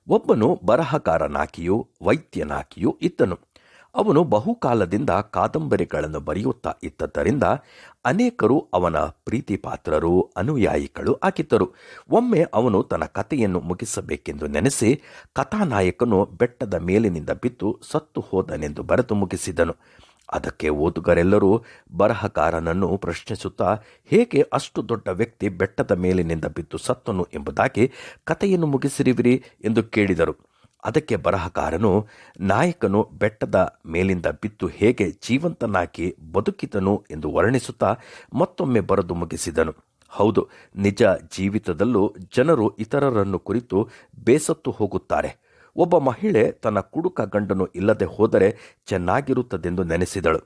ಒಬ್ಬನು ಬರಹಗಾರನಾಗಿಯೂ ವೈದ್ಯನಾಗಿಯೂ ಇದ್ದನು. ಅವನು ಬಹುಕಾಲದಿಂದ ಕಾದಂಬರಿಗಳನ್ನು ಬರೆಯುತ್ತಾ ಇದ್ದದ್ದರಿಂದ ಅನೇಕರು ಅವನ ಪ್ರೀತಿಪಾತ್ರರು, ಅನುಯಾಯಿಗಳು ಆಗಿದ್ದರು. ಒಮ್ಮೆ ಅವನು ತನ್ನ ಕಥೆಯನ್ನು ಮುಗಿಸಬೇಕೆಂದು ನೆನೆಸಿ ಕಥಾನಾಯಕನು ಬೆಟ್ಟದ ಮೇಲಿನಿಂದ ಬಿದ್ದು ಸತ್ತು ಹೋದನೆಂದು ಬರೆದು ಮುಗಿಸಿದನು. ಅದಕ್ಕೆ ಓದುಗರೆಲ್ಲರೂ ಬರಹಗಾರನನ್ನು ಪ್ರಶ್ನಿಸುತ್ತಾ, ಹೇಗೆ ಅಷ್ಟು ದೊಡ್ಡ ವ್ಯಕ್ತಿ ಬೆಟ್ಟದ ಮೇಲಿನಿಂದ ಬಿದ್ದು ಸತ್ತನು ಎಂಬುದಾಗಿ ಕಥೆಯನ್ನು ಮುಗಿಸಿರುವಿರಿ ಎಂದು ಕೇಳಿದರು. ಅದಕ್ಕೆ ಬರಹಗಾರನು, ನಾಯಕನು ಬೆಟ್ಟದ ಮೇಲಿಂದ ಬಿದ್ದು ಹೇಗೆ ಜೀವಂತನಾಗಿ ಬದುಕಿದನು ಎಂದು ವರ್ಣಿಸುತ್ತಾ ಮತ್ತೊಮ್ಮೆ ಬರೆದು ಮುಗಿಸಿದನು. ಹೌದು, ನಿಜ ಜೀವಿತದಲ್ಲೂ ಜನರು ಇತರರನ್ನು ಕುರಿತು ಬೇಸತ್ತು ಹೋಗುತ್ತಾರೆ. ಒಬ್ಬ ಮಹಿಳೆ ತನ್ನ ಕುಡುಕ ಗಂಡನು ಇಲ್ಲದೆ ಹೋದರೆ ಚೆನ್ನಾಗಿರುತ್ತದೆಂದು ನೆನೆಸಿದಳು.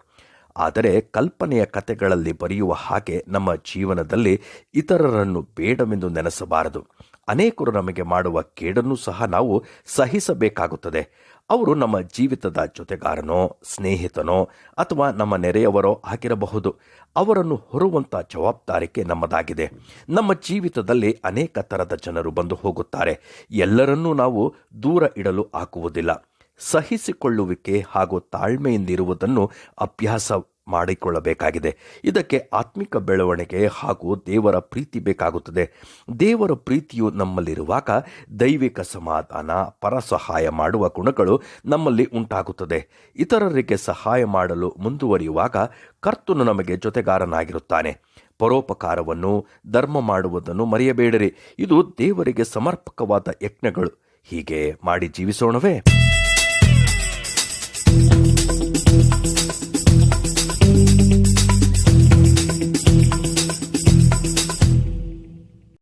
ಆದರೆ ಕಲ್ಪನೆಯ ಕಥೆಗಳಲ್ಲಿ ಬರೆಯುವ ಹಾಗೆ ನಮ್ಮ ಜೀವನದಲ್ಲಿ ಇತರರನ್ನು ಬೇಡವೆಂದು ನೆನೆಸಬಾರದು. ಅನೇಕರು ನಮಗೆ ಮಾಡುವ ಕೇಡನ್ನು ಸಹ ನಾವು ಸಹಿಸಬೇಕಾಗುತ್ತದೆ. ಅವರು ನಮ್ಮ ಜೀವಿತದ ಜೊತೆಗಾರನೋ, ಸ್ನೇಹಿತನೋ ಅಥವಾ ನಮ್ಮ ನೆರೆಯವರೋ ಆಗಿರಬಹುದು. ಅವರನ್ನು ಹೊರುವಂಥ ಜವಾಬ್ದಾರಿಕೆ ನಮ್ಮದಾಗಿದೆ. ನಮ್ಮ ಜೀವಿತದಲ್ಲಿ ಅನೇಕ ಥರದ ಜನರು ಬಂದು ಹೋಗುತ್ತಾರೆ. ಎಲ್ಲರನ್ನೂ ನಾವು ದೂರ ಇಡಲು ಆಗುವುದಿಲ್ಲ. ಸಹಿಸಿಕೊಳ್ಳುವಿಕೆ ಹಾಗೂ ತಾಳ್ಮೆಯಿಂದಿರುವುದನ್ನು ಅಭ್ಯಾಸ ಮಾಡಿಕೊಳ್ಳಬೇಕಾಗಿದೆ. ಇದಕ್ಕೆ ಆತ್ಮಿಕ ಬೆಳವಣಿಗೆ ಹಾಗೂ ದೇವರ ಪ್ರೀತಿ ಬೇಕಾಗುತ್ತದೆ. ದೇವರ ಪ್ರೀತಿಯು ನಮ್ಮಲ್ಲಿರುವಾಗ ದೈವಿಕ ಸಮಾಧಾನ, ಪರಸಹಾಯ ಮಾಡುವ ಗುಣಗಳು ನಮ್ಮಲ್ಲಿ ಉಂಟಾಗುತ್ತದೆ. ಇತರರಿಗೆ ಸಹಾಯ ಮಾಡಲು ಮುಂದುವರಿಯುವಾಗ ಕರ್ತನು ನಮಗೆ ಜೊತೆಗಾರನಾಗಿರುತ್ತಾನೆ. ಪರೋಪಕಾರವನ್ನು, ಧರ್ಮ ಮಾಡುವುದನ್ನು ಮರೆಯಬೇಡಿರಿ. ಇದು ದೇವರಿಗೆ ಸಮರ್ಪಕವಾದ ಯಜ್ಞಗಳು. ಹೀಗೆ ಮಾಡಿ ಜೀವಿಸೋಣವೇ?